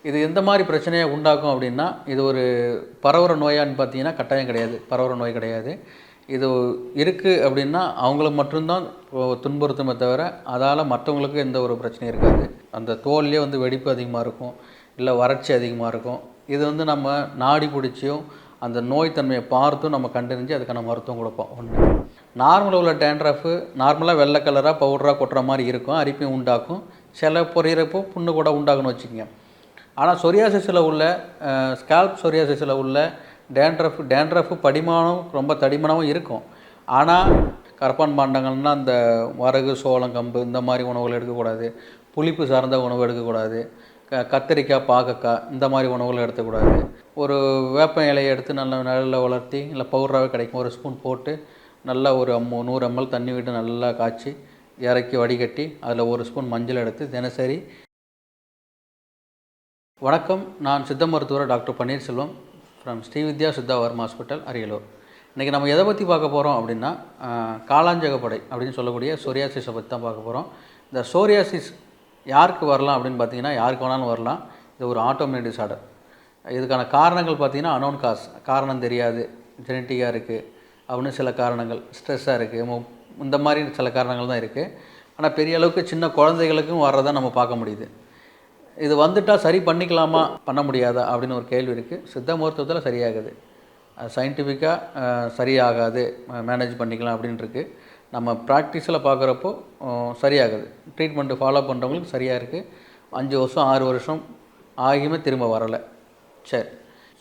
இது எந்த மாதிரி பிரச்சனையை உண்டாக்கும் அப்படின்னா, இது ஒரு பரவுற நோயான்னு பார்த்தீங்கன்னா கட்டாயம் கிடையாது. பரவுற நோய் கிடையாது. இது இருக்குது அப்படின்னா அவங்களுக்கு மட்டும்தான் துன்புறுத்துமே தவிர, அதால் மற்றவங்களுக்கு எந்த ஒரு பிரச்சனையும் இருக்காது. அந்த தோல்லேயே வந்து வெடிப்பு அதிகமாக இருக்கும், இல்லை வறட்சி அதிகமாக இருக்கும். இது வந்து நம்ம நாடி பிடிச்சியும் அந்த நோய் தன்மையை பார்த்தும் நம்ம கண்டறிஞ்சு அதுக்கான மருத்துவம் கொடுப்போம். ஒன்று, நார்மலாக உள்ள டேண்ட்ரஃபு நார்மலாக வெள்ளை கலராக பவுடராக கொட்டுற மாதிரி இருக்கும், அரிப்பையும் உண்டாக்கும். சில பொரியறப்போ புண்ணு கூட உண்டாகுன்னு வச்சுக்கோங்க. ஆனால் சொரியாசிஸில் உள்ள ஸ்கால்ப் சொரியாசிஸில் உள்ள டேண்ட்ரஃபு படிமானம் ரொம்ப தடிமனாகவும் இருக்கும். ஆனால் கரப்பான் பாண்டங்கள்னால் அந்த வரகு, சோளம், கம்பு இந்த மாதிரி உணவுகள் எடுக்கக்கூடாது. புளிப்பு சார்ந்த உணவு எடுக்கக்கூடாது. கத்திரிக்காய், பாகக்காய் இந்த மாதிரி உணவுகள் எடுத்துக்கூடாது. ஒரு வேப்ப இலையை எடுத்து நல்ல நிழலில் வளர்த்தி, இல்லை பவுடராகவே கிடைக்கும், ஒரு ஸ்பூன் போட்டு நல்லா ஒரு 100 ml தண்ணி விட்டு நல்லா காய்ச்சி இறக்கி வடிகட்டி அதில் ஒரு ஸ்பூன் மஞ்சள் எடுத்து தினசரி. வணக்கம், நான் சித்த மருத்துவர் doctor Panneerselvam from Srividya Siddha Varma hospital, Ariyalur. இன்றைக்கி நம்ம எதை பற்றி பார்க்க போகிறோம் அப்படின்னா, காளாஞ்சகப்படை அப்படின்னு சொல்லக்கூடிய சொரியாசிஸை பற்றி தான் பார்க்க போகிறோம். இந்த சோரியாசிஸ் யாருக்கு வரலாம் அப்படின்னு பார்த்தீங்கன்னா, யாருக்கு வேணாலும் வரலாம். இது ஒரு ஆட்டோமின் டிஸார்டர். இதுக்கான காரணங்கள் பார்த்திங்கன்னா அனோன் காஸ், காரணம் தெரியாது, ஜெனட்டிக்காக இருக்குது அப்படின்னு சில காரணங்கள், ஸ்ட்ரெஸ்ஸாக இருக்குது, இந்த மாதிரி சில காரணங்கள் தான் இருக்குது. ஆனால் பெரிய அளவுக்கு சின்ன குழந்தைகளுக்கும் வர்றதை நம்ம பார்க்க முடியுது. இது வந்துட்டால் சரி பண்ணிக்கலாமா, பண்ண முடியாதா அப்படின்னு ஒரு கேள்வி இருக்குது. சித்த மருத்துவத்தில் சரியாகுது, சயின்டிஃபிக்காக சரியாகாது, மேனேஜ் பண்ணிக்கலாம் அப்படின்ட்டுருக்கு. நம்ம ப்ராக்டிஸில் பார்க்குறப்போ சரியாகுது. ட்ரீட்மெண்ட்டு ஃபாலோ பண்ணுறவங்களுக்கு சரியாக இருக்குது. 5 வருஷம் 6 வருஷம் ஆகியுமே திரும்ப வரலை. சரி,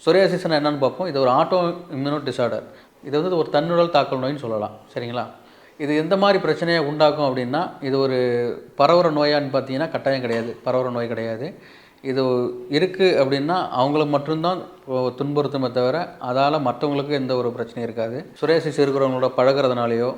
சொரியாசிஸ்னா என்னென்னு பார்ப்போம். இது ஒரு ஆட்டோ இம்யூனோ டிஸார்டர். இது வந்து ஒரு தன்னுடல் தாக்கல் நோயின்னு சொல்லலாம். சரிங்களா? இது எந்த மாதிரி பிரச்சனையை உண்டாக்கும் அப்படின்னா, இது ஒரு பரவுற நோயான்னு பார்த்தீங்கன்னா கட்டாயம் கிடையாது. பரவுற நோய் கிடையாது. இது இருக்குது அப்படின்னா அவங்களுக்கு மட்டும்தான் துன்புறுத்துமே தவிர, அதால் மற்றவங்களுக்கு எந்த ஒரு பிரச்சனையும் இருக்காது. சொரியாசிஸ் இருக்கிறவங்களோட பழகிறதுனாலையோ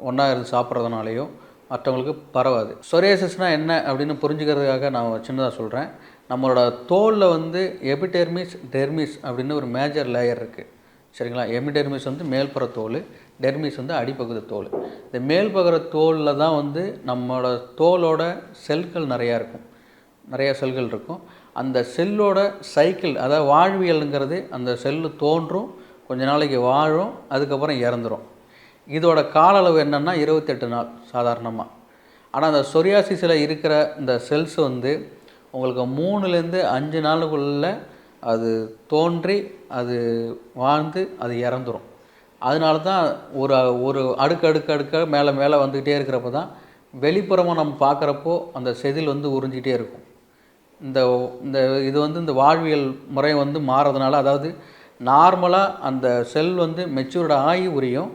ஒன்றா இருந்து சாப்பிட்றதுனாலையோ மற்றவங்களுக்கு பரவாது. சொரியாசிஸ்னால் என்ன அப்படின்னு புரிஞ்சுக்கிறதுக்காக நான் சின்னதாக சொல்கிறேன். நம்மளோட தோலில் வந்து எபிடெர்மிஸ், டெர்மிஸ் அப்படின்னு ஒரு மேஜர் லேயர் இருக்குது. சரிங்களா? எபிடெர்மிஸ் வந்து மேல்புற தோல், டெர்மிஸ் வந்து அடிப்பகுதி தோல். இந்த மேல்பகுற தோலில் தான் வந்து நம்மளோட தோலோட செல்கள் நிறையா செல்கள் இருக்கும். அந்த செல்லோட சைக்கிள், அதாவது வாழ்வியலுங்கிறது, அந்த செல்லு தோன்றும், கொஞ்ச நாளைக்கு வாழும், அதுக்கப்புறம் இறந்துடும். இதோட கால அளவு என்னென்னா 28 நாள் சாதாரணமாக. ஆனால் அந்த சொரியாசிஸில் இருக்கிற இந்த செல்ஸ் வந்து உங்களுக்கு 3லேருந்து 5 நாளுக்குள்ளே அது தோன்றி, அது வாழ்ந்து, அது இறந்துடும். அதனால தான் ஒரு ஒரு அடுக்கு மேலே வந்துக்கிட்டே இருக்கிறப்ப தான் வெளிப்புறமாக நம்ம பார்க்குறப்போ அந்த செதில் வந்து உறிஞ்சிக்கிட்டே இருக்கும். இந்த இந்த இது வந்து இந்த வாழ்வியல் முறை வந்து மாறதுனால, அதாவது நார்மலாக அந்த செல் வந்து மெச்சூர்டு ஆகி உரியும்.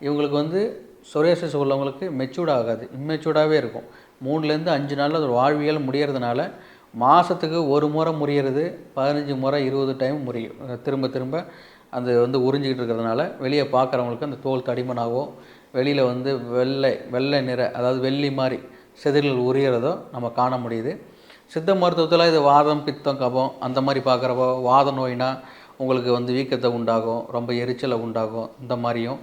இவங்களுக்கு வந்து சொரியாசிஸ் உள்ளவங்களுக்கு மெச்சூர்ட் ஆகாது, இம்மெச்சூர்டாகவே இருக்கும். 3லேருந்து 5 நாளில் அது வாழ்வியல் முடியறதுனால மாதத்துக்கு ஒரு முறை முறியறது, 15 முறை 20 டைம் முறியும். திரும்ப அது வந்து உறிஞ்சிக்கிட்டு இருக்கிறதுனால வெளியே பார்க்குறவங்களுக்கு அந்த தோல் தடிமனாகவோ, வெளியில் வந்து வெள்ளை நிற, அதாவது வெள்ளி மாதிரி செதில்கள் உரியறதோ நம்ம காண முடியுது. சித்த மருத்துவத்தில் இது வாதம், பித்தம், கபம் அந்த மாதிரி பார்க்குறப்போ, வாத நோயினா உங்களுக்கு வந்து வீக்கத்தை உண்டாகும், ரொம்ப எரிச்சலை உண்டாகும். இந்த மாதிரியும்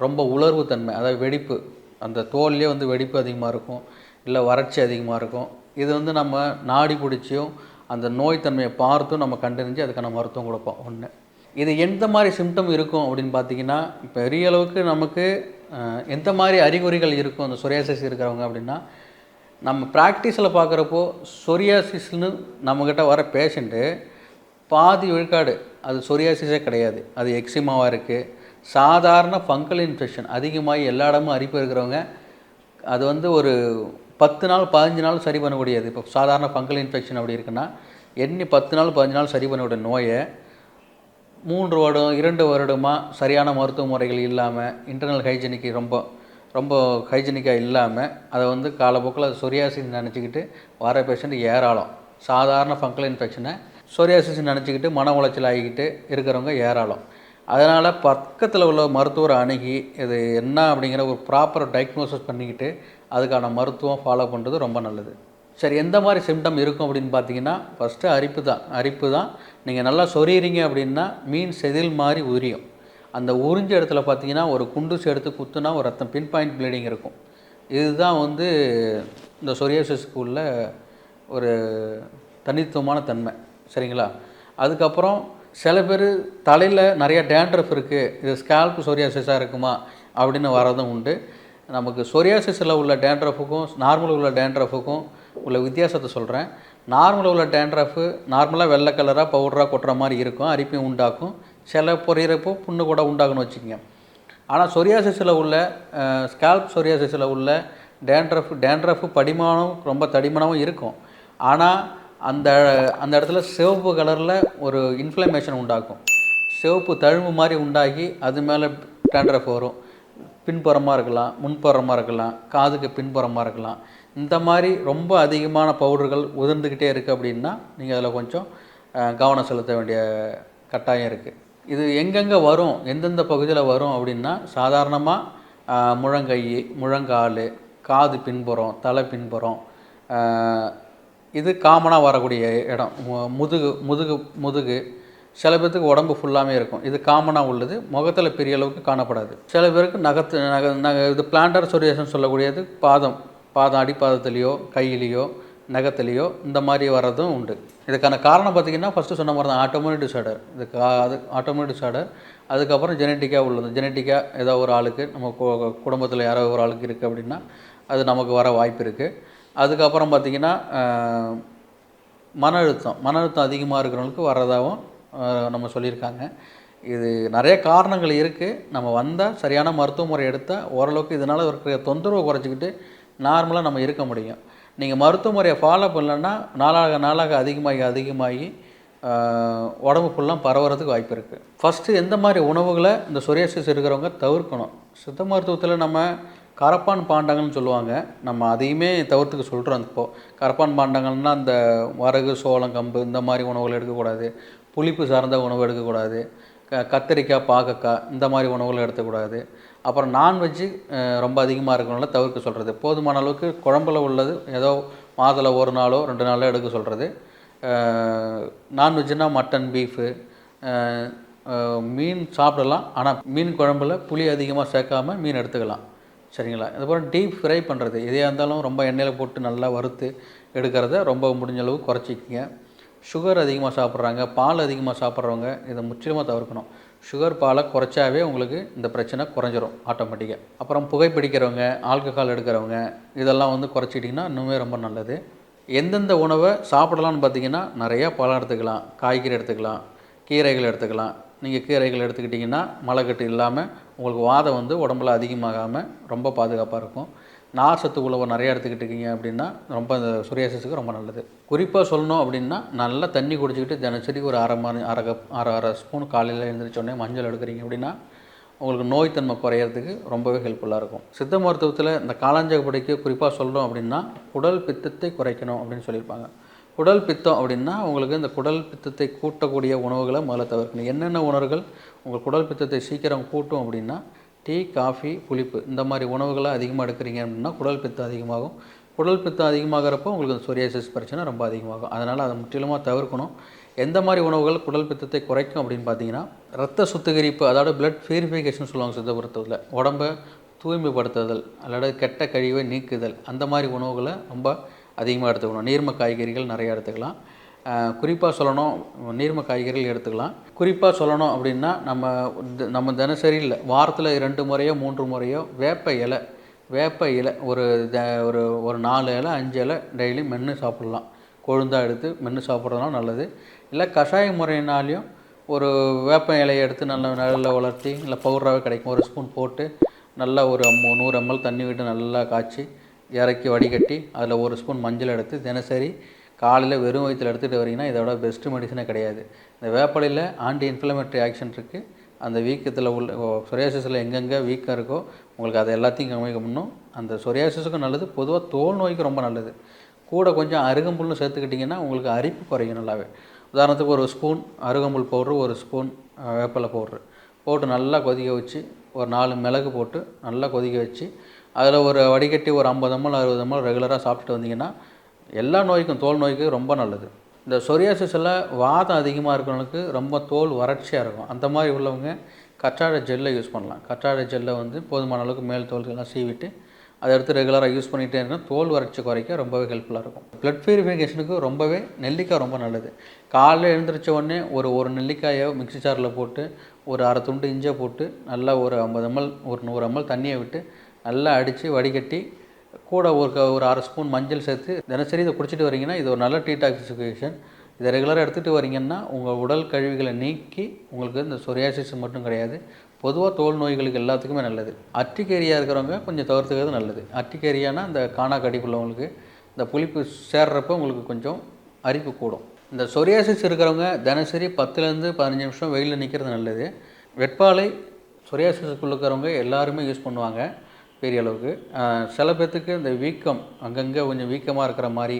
ரொம்ப உலர்வு தன்மை, அதாவது வெடிப்பு, அந்த தோல்லே வந்து வெடிப்பு அதிகமாக இருக்கும், இல்லை வறட்சி அதிகமாக இருக்கும். இது வந்து நம்ம நாடி பிடிச்சியும் அந்த நோய் தன்மையை பார்த்தும் நம்ம கண்டறிஞ்சு அதுக்கான மருத்துவம் கொடுப்போம். ஒன்று, இது எந்த மாதிரி சிம்டம் இருக்கும் அப்படின்னு பார்த்தீங்கன்னா, பெரிய அளவுக்கு நமக்கு எந்த மாதிரி அறிகுறிகள் இருக்கும் அந்த சொரியாசிஸ் இருக்கிறவங்க அப்படின்னா, நம்ம ப்ராக்டிஸில் பார்க்குறப்போ சொரியாசிஸ்னு நம்மக்கிட்ட வர பேஷண்ட்டு பாதி விழுக்காடு அது சொரியாசிஸே கிடையாது, அது எக்ஸிமாவாக இருக்குது. சாதாரண ஃபங்கல் இன்ஃபெக்ஷன் அதிகமாகி எல்லா இடமும் அரிப்பு இருக்கிறவங்க அது வந்து ஒரு 10 நாள் 15 நாள் சரி பண்ணக்கூடியது. இப்போ சாதாரண ஃபங்கல் இன்ஃபெக்ஷன் அப்படி இருக்குன்னா, 10 நாள் 15 நாள் சரி பண்ணக்கூடிய நோயை 3 வருடம் 2 வருடமாக சரியான மருத்துவ முறைகள் இல்லாமல், இன்டர்னல் ஹைஜீனிக்கு ரொம்ப ஹைஜீனிக்காக இல்லாமல், அதை வந்து காலப்போக்கில் அது சொரியாசிஸ் நினச்சிக்கிட்டு வர பேஷண்ட் ஏராளம். சாதாரண ஃபங்கல் இன்ஃபெக்ஷனை சொரியாசிஸ் நினச்சிக்கிட்டு மன உளைச்சல் ஆகிக்கிட்டு இருக்கிறவங்க ஏராளம். அதனால் பக்கத்தில் உள்ள மருத்துவரை அணுகி இது என்ன அப்படிங்கிற ஒரு ப்ராப்பர் டயக்னோசிஸ் பண்ணிக்கிட்டு அதுக்கான மருத்துவம் ஃபாலோ பண்ணுறது ரொம்ப நல்லது. சரி, எந்த மாதிரி சிம்டம் இருக்கும் அப்படின்னு பார்த்தீங்கன்னா, ஃபஸ்ட்டு அரிப்பு தான். நீங்கள் நல்லா சொரியிறீங்க அப்படின்னா மீன் செதில் மாதிரி உரியும். அந்த உறிஞ்ச இடத்துல பார்த்தீங்கன்னா ஒரு குண்டூசி எடுத்து குத்துனா ஒரு ரத்தம் பின் பாயிண்ட் ப்ளீடிங் இருக்கும். இதுதான் வந்து இந்த சொரியாசிஸ்க்கு உள்ள ஒரு தனித்துவமான தன்மை. சரிங்களா? அதுக்கப்புறம் சில பேர் தலையில் நிறைய டேண்ட்ரஃப் இருக்குது, இது ஸ்கேல்ப் சொரியாசிஸாக இருக்குமா அப்படின்னு வரதும் உண்டு. நமக்கு சொரியாசிஸில் உள்ள டேண்ட்ரஃபுக்கும் நார்மலில் உள்ள டேண்ட்ரஃபுக்கும் உள்ள வித்தியாசத்தை சொல்கிறேன். நார்மலில் உள்ள டேண்ட்ரஃபு நார்மலாக வெள்ளை கலராக பவுடராக கொட்டுற மாதிரி இருக்கும், அரிப்பையும் உண்டாக்கும், சில பொரியறப்போ புண்ணு கூட உண்டாகுன்னு வச்சுக்கோங்க. ஆனால் சொரியாசிஸில் உள்ள ஸ்கேல்ப் சொரியாசிஸில் உள்ள டேண்ட்ரஃபு படிமானம் ரொம்ப தடிமனாகவும் இருக்கும். ஆனால் அந்த அந்த இடத்துல சிவப்பு கலரில் ஒரு இன்ஃப்ளமேஷன் உண்டாக்கும், சிவப்பு தழும்பு மாதிரி உண்டாகி அது மேலே டேண்ட்ரஃப் வரும். பின்புறமாக இருக்கலாம், முன்புறமாக இருக்கலாம், காதுக்கு பின்புறமாக இருக்கலாம். இந்த மாதிரி ரொம்ப அதிகமான பவுடர்கள் உதிர்ந்துக்கிட்டே இருக்குது அப்படின்னா நீங்கள் அதில் கொஞ்சம் கவனம் செலுத்த வேண்டிய கட்டாயம் இருக்குது. இது எங்கெங்கே வரும், எந்தெந்த பகுதியில் வரும் அப்படின்னா சாதாரணமாக முழங்கை, முழங்கால், காது பின்புறம், தலை பின்புறம், இது காமனாக வரக்கூடிய இடம். முதுகு சில பேர்த்துக்கு உடம்பு ஃபுல்லாமே இருக்கும், இது காமனாக உள்ளது, முகத்தில் பெரிய அளவுக்கு காணப்படாது. சில பேருக்கு இது பிளான்டர் சொரியாசிஸ் சொல்லக்கூடியது பாதம் அடிப்பாதத்துலேயோ கையிலையோ நகத்துலேயோ இந்த மாதிரி வர்றதும் உண்டு. இதுக்கான காரணம் பார்த்திங்கன்னா ஃபஸ்ட்டு சொன்ன மாதிரி தான் ஆட்டோமியூன் டிஸார்டர். அது ஆட்டோமியூன் டிஸார்டர். அதுக்கப்புறம் ஜெனட்டிக்காக உள்ளது. ஜெனட்டிக்காக ஏதோ ஒரு ஆளுக்கு நம்ம குடும்பத்தில் யாரோ ஒரு ஆளுக்கு இருக்குது அப்படின்னா அது நமக்கு வர வாய்ப்பு இருக்குது. அதுக்கப்புறம் பார்த்திங்கன்னா மன அழுத்தம் அதிகமாக இருக்கிறவங்களுக்கு வர்றதாகவும் நம்ம சொல்லியிருக்காங்க. இது நிறைய காரணங்கள் இருக்குது. நம்ம வந்தால் சரியான மருத்துவ முறை எடுத்தால் ஓரளவுக்கு இதனால் இருக்கிற தொந்தரவை குறைச்சிக்கிட்டு நார்மலாக நம்ம இருக்க முடியும். நீங்கள் மருத்துவ முறையை ஃபாலோ பண்ணலன்னா நாளாக அதிகமாகி உடம்பு ஃபுல்லாக பரவுறதுக்கு வாய்ப்பு இருக்குது. ஃபஸ்ட்டு எந்த மாதிரி உணவுகளை இந்த சொரியாசிஸ் இருக்கிறவங்க தவிர்க்கணும். சித்த மருத்துவத்தில் நம்ம கரப்பான் பாண்டங்கள்னு சொல்லுவாங்க, நம்ம அதையுமே தவிர்த்துக்க சொல்கிறோம். இப்போது கரப்பான் பாண்டங்கள்னால் இந்த வரகு, சோளம், கம்பு இந்த மாதிரி உணவுகள் எடுக்கக்கூடாது. புளிப்பு சார்ந்த உணவு எடுக்கக்கூடாது. கத்திரிக்காய், பாகக்காய் இந்த மாதிரி உணவுகள் எடுக்கக்கூடாது. அப்புறம் நான்வெஜ்ஜு ரொம்ப அதிகமாக இருக்கிறனால தவிர்க்க சொல்கிறது. போதுமான அளவுக்கு குழம்புல உள்ளது ஏதோ மாதத்தில் 1 நாளோ 2 நாளோ எடுக்க சொல்கிறது. நான்வெஜ்ஜுனால் மட்டன், பீஃபு, மீன் சாப்பிடலாம். ஆனால் மீன் குழம்புல புளி அதிகமாக சேர்க்காமல் மீன் எடுத்துக்கலாம். சரிங்களா? அதுக்கப்புறம் டீப் ஃப்ரை பண்ணுறது எதையாக இருந்தாலும் ரொம்ப எண்ணெயில் போட்டு நல்லா வறுத்து எடுக்கிறத ரொம்ப முடிஞ்ச அளவு குறைச்சிக்கிங்க. சுகர் அதிகமாக சாப்பிட்றாங்க, பால் அதிகமாக சாப்பிட்றவங்க இதை முற்றிலுமாக தவிர்க்கணும். சுகர், பாலை குறைச்சாவே உங்களுக்கு இந்த பிரச்சனை குறைஞ்சிரும் ஆட்டோமேட்டிக்காக. அப்புறம் புகைப்பிடிக்கிறவங்க, ஆல்கஹால் எடுக்கிறவங்க இதெல்லாம் குறைச்சிட்டிங்கன்னா இன்னுமே ரொம்ப நல்லது. எந்தெந்த உணவை சாப்பிடலான்னு பார்த்தீங்கன்னா நிறையா பழம் எடுத்துக்கலாம், காய்கறி எடுத்துக்கலாம், கீரைகள் எடுத்துக்கலாம். நீங்கள் கீரைகள் எடுத்துக்கிட்டிங்கன்னா மலைக்கட்டு இல்லாமல் உங்களுக்கு வாதம் உடம்புல அதிகமாகாமல் ரொம்ப பாதுகாப்பாக இருக்கும். நார் சத்து உணவை நிறையா எடுத்துக்கிட்டிங்க அப்படின்னா ரொம்ப இந்த சொரியாசிஸுக்கு ரொம்ப நல்லது. குறிப்பாக சொல்லணும் அப்படின்னா நல்லா தண்ணி குடிச்சிக்கிட்டு தினசரி ஒரு அரை ஸ்பூன் காலையில் எழுந்திரிச்சோடனே மஞ்சள் எடுக்கிறீங்க அப்படின்னா உங்களுக்கு நோய் தன்மை குறையிறதுக்கு ரொம்பவே ஹெல்ப்ஃபுல்லாக இருக்கும். சித்த மருத்துவத்தில் இந்த காளாஞ்சகப்படைக்கு குறிப்பாக சொல்லணும் அப்படின்னா குடல் பித்தத்தை குறைக்கணும் அப்படின்னு சொல்லியிருப்பாங்க. குடல் பித்தம் அப்படின்னா உங்களுக்கு இந்த குடல் பித்தத்தை கூட்டக்கூடிய உணவுகளை முதல்ல தவிர்க்கணும். என்னென்ன உணவுகள் உங்கள் குடல் பித்தத்தை சீக்கிரம் கூட்டும் அப்படின்னா டீ, காஃபி, புளிப்பு இந்த மாதிரி உணவுகளை அதிகமாக எடுக்கிறீங்க அப்படின்னா குடல் பித்தம் அதிகமாகும். குடல் பித்தம் அதிகமாகிறப்போ உங்களுக்கு சொரியாசிஸ் பிரச்சனை ரொம்ப அதிகமாகும். அதனால் அதை முற்றிலுமாக தவிர்க்கணும். எந்த மாதிரி உணவுகள் குடல் பித்தத்தை குறைக்கும் அப்படின்னு பார்த்தீங்கன்னா ரத்த சுத்திகரிப்பு, அதாவது பிளட் பியூரிஃபிகேஷன் சொல்லுவாங்க சித்த மருத்துவத்தில். உடம்பை தூய்மைப்படுத்துதல் அல்லது கெட்ட கழிவை நீக்குதல் அந்த மாதிரி உணவுகளை ரொம்ப அதிகமாக எடுத்துக்கணும். நீர்ம காய்கறிகள் நிறையா எடுத்துக்கலாம். குறிப்பாக சொல்லணும், நீர்ம காய்கறிகள் எடுத்துக்கலாம். குறிப்பாக சொல்லணும் அப்படின்னா நம்ம தினசரி இல்லை, வாரத்தில் 2 முறையோ 3 முறையோ வேப்ப இலை ஒரு 4 இலை 5 இலை டெய்லி மென்று சாப்பிட்லாம். கொழுந்தாக எடுத்து மென்று சாப்பிட்றதுனால நல்லது. இல்லை கஷாய முறையினாலையும் ஒரு வேப்ப இலையை எடுத்து நல்லா வளர்த்தி இல்லை பவுடராகவே கிடைக்கும், 1 ஸ்பூன் போட்டு நல்லா ஒரு 100 ml தண்ணி விட்டு நல்லா காய்ச்சி இறக்கி வடிகட்டி அதில் 1 ஸ்பூன் மஞ்சள் எடுத்து தினசரி காலையில் வெறும் வயிற்றில் எடுத்துகிட்டு வரீங்கன்னா இதோட பெஸ்ட்டு மெடிசனே கிடையாது. இந்த வேப்பலையில் ஆன்டி இன்ஃப்ளமேட்டரி ஆக்ஷன் இருக்குது. அந்த வீக்கத்தில் உள்ள சொரியாசிஸில் எங்கெங்கே வீக்கம் இருக்கோ உங்களுக்கு அதை எல்லாத்தையும் கம்மி பண்ணணும். அந்த சொரியாசிஸுக்கும் நல்லது, பொதுவாக தோல் நோய்க்கு ரொம்ப நல்லது. கூட கொஞ்சம் அருகம்புல்னு சேர்த்துக்கிட்டிங்கன்னா உங்களுக்கு அரிப்பு குறையும் நல்லாவே. உதாரணத்துக்கு 1 ஸ்பூன் அருகம்புல் பவுட்ரு, 1 ஸ்பூன் வேப்பலை பவுட்ரு போட்டு நல்லா கொதிக்க வச்சு ஒரு 4 மிளகு போட்டு நல்லா கொதிக்க வச்சு அதில் ஒரு வடிகட்டி ஒரு 50 ml 60 ml ரெகுலராக சாப்பிட்டுட்டு வந்தீங்கன்னா எல்லா நோய்க்கும் தோல் நோய்க்கு ரொம்ப நல்லது. இந்த சொரியாசிஸில் வாதம் அதிகமாக இருக்கிறவங்களுக்கு ரொம்ப தோல் வறட்சியாக இருக்கும். அந்த மாதிரி உள்ளவங்க கற்றாழை ஜெல்லை யூஸ் பண்ணலாம். கற்றாழை ஜெல்லை போதுமான அளவுக்கு மேல் தோல்கள்லாம் சீவிட்டு அதை எடுத்து ரெகுலராக யூஸ் பண்ணிகிட்டே இருந்தால் தோல் வறட்சி குறைக்க ரொம்பவே ஹெல்ப்ஃபுல்லாக இருக்கும். ப்ளட் ப்யூரிஃபிகேஷனுக்கு ரொம்பவே நெல்லிக்காய் ரொம்ப நல்லது. காலையில் எழுந்திரிச்ச உடனே ஒரு நெல்லிக்காயை மிக்ஸி ஜாரில் போட்டு ஒரு அரை துண்டு இஞ்சியை போட்டு நல்லா ஒரு 50 ml ஒரு 100 ml தண்ணியை விட்டு நல்லா அடித்து வடிகட்டி கூட ஒரு அரை ஸ்பூன் மஞ்சள் சேர்த்து தினசரி இதை குடிச்சிட்டு வரீங்கன்னா இது ஒரு நல்ல டீடாக்சிஃபிகேஷன். இதை ரெகுலராக எடுத்துகிட்டு வரீங்கன்னா உங்கள் உடல் கழிவுகளை நீக்கி உங்களுக்கு இந்த சொரியாசிஸ் மட்டும் கிடையாது, பொதுவாக தோல் நோய்களுக்கு எல்லாத்துக்குமே நல்லது. அர்டிகேரியா இருக்கிறவங்க கொஞ்சம் தவிர்த்துக்கிறது நல்லது. அர்டிகேரியானா இந்த காணா கடிப்புள்ளவங்களுக்கு இந்த புளிப்பு சேர்றப்போ உங்களுக்கு கொஞ்சம் அரிப்பு கூடும். இந்த சொரியாசிஸ் இருக்கிறவங்க தினசரி 10லேருந்து 15 நிமிஷம் வெயிலில் நிற்கிறது நல்லது. வெட்பாலை சொரியாசிஸுக்கு இருக்கிறவங்க எல்லாருமே யூஸ் பண்ணுவாங்க பெரிய அளவுக்கு. சில பேர்த்துக்கு இந்த வீக்கம் அங்கங்கே கொஞ்சம் வீக்கமாக இருக்கிற மாதிரி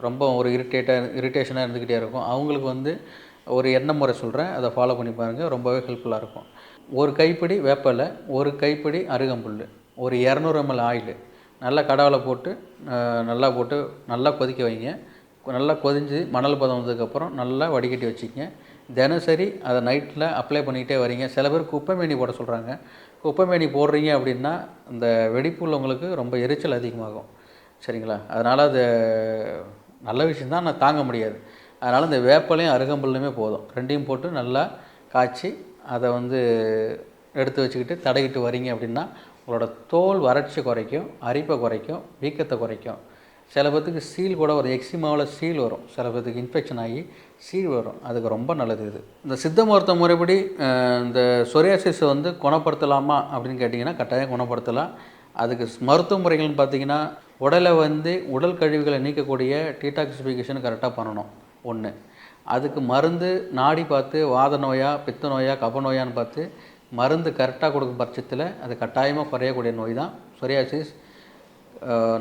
ரொம்ப ஒரு இரிட்டேஷனாக இருந்துக்கிட்டே இருக்கும். அவங்களுக்கு வந்து ஒரு எண்ணெய் முறை சொல்கிறேன், அதை ஃபாலோ பண்ணி பாருங்கள், ரொம்பவே ஹெல்ப்ஃபுல்லாக இருக்கும். ஒரு கைப்பிடி வேப்பிலை, ஒரு கைப்பிடி அருகம்புல், ஒரு 200 ml ஆயில் நல்லா கடவுளை போட்டு நல்லா கொதிக்க வைங்க. நல்லா கொதிஞ்சு மணல் பதம் வந்ததுக்கப்புறம் நல்லா வடிகட்டி வச்சுக்கங்க. தினசரி அதை நைட்டில் அப்ளை பண்ணிக்கிட்டே வரீங்க. சில பேர் குப்பைமேனி போட சொல்கிறாங்க. குப்பைமேனி போடுறீங்க அப்படின்னா இந்த வெடிப்பு உள்ளவங்களுக்கு ரொம்ப எரிச்சல் அதிகமாகும். சரிங்களா? அதனால் அது நல்ல விஷயந்தான், நான் தாங்க முடியாது. அதனால் இந்த வேப்பலையும் அருகம்புல்லுமே போதும், ரெண்டையும் போட்டு நல்லா காய்ச்சி அதை வந்து எடுத்து வச்சுக்கிட்டு தடவிட்டு வரீங்க அப்படின்னா உங்களோட தோல் வறட்சி குறைக்கும், அரிப்பை குறைக்கும், வீக்கத்தை குறைக்கும். சில பேர்த்துக்கு சீல் கூட வரும், எக்ஸிமாவில் சீல் வரும், சில பேர்த்துக்கு இன்ஃபெக்ஷன் ஆகி சீல் வரும். அதுக்கு ரொம்ப நல்லது இது. இந்த சித்த மருத்துவ முறைப்படி இந்த சொரியாசிஸை வந்து குணப்படுத்தலாமா அப்படின்னு கேட்டிங்கன்னா கட்டாயம் குணப்படுத்தலாம். அதுக்கு மருத்துவ முறைகள்னு பார்த்திங்கன்னா உடலை வந்து உடல் கழிவுகளை நீக்கக்கூடிய டீடாக்சிஃபிகேஷன் கரெக்டாக பண்ணணும் ஒன்று. அதுக்கு மருந்து நாடி பார்த்து வாத நோயா பித்த நோயா கப நோயான்னு பார்த்து மருந்து கரெக்டாக கொடுக்கும் பட்சத்தில் அது கட்டாயமாக குறையக்கூடிய நோய் தான் சொரியாசிஸ்.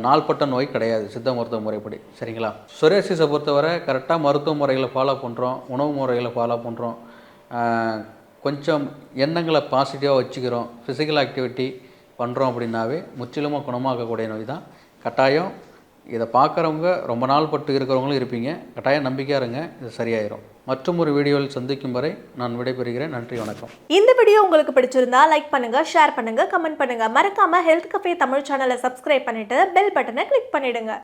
நாள்பட்ட நோய் கிடையாது சித்த மருத்துவ முறைப்படி. சரிங்களா? சொரியாசிஸை பொறுத்தவரை கரெக்டாக மருத்துவ முறைகளை ஃபாலோ பண்ணுறோம், உணவு முறைகளை ஃபாலோ பண்ணுறோம், கொஞ்சம் எண்ணங்களை பாசிட்டிவாக வச்சுக்கிறோம், ஃபிசிக்கல் ஆக்டிவிட்டி பண்ணுறோம் அப்படின்னாவே முற்றிலுமாக குணமாக்கக்கூடிய நோய் தான். கட்டாயம் இதை பார்க்குறவங்க ரொம்ப நாள் பட்டு இருக்கிறவங்களும் இருப்பீங்க. கட்டாயம் நம்பிக்கையாக இருங்க, இது சரியாயிரும். மற்றும் ஒரு வீடியோவில் சந்திக்கும் வரை நான் விடைபெறுகிறேன். நன்றி, வணக்கம். இந்த வீடியோ உங்களுக்கு பிடிச்சிருந்தா லைக் பண்ணுங்க, ஷேர் பண்ணுங்க, கமெண்ட் பண்ணுங்க. மறக்காம ஹெல்த் கஃபே தமிழ் சேனலை சப்ஸ்கிரைப் பண்ணிட்டு பெல் பட்டனை கிளிக் பண்ணிடுங்க.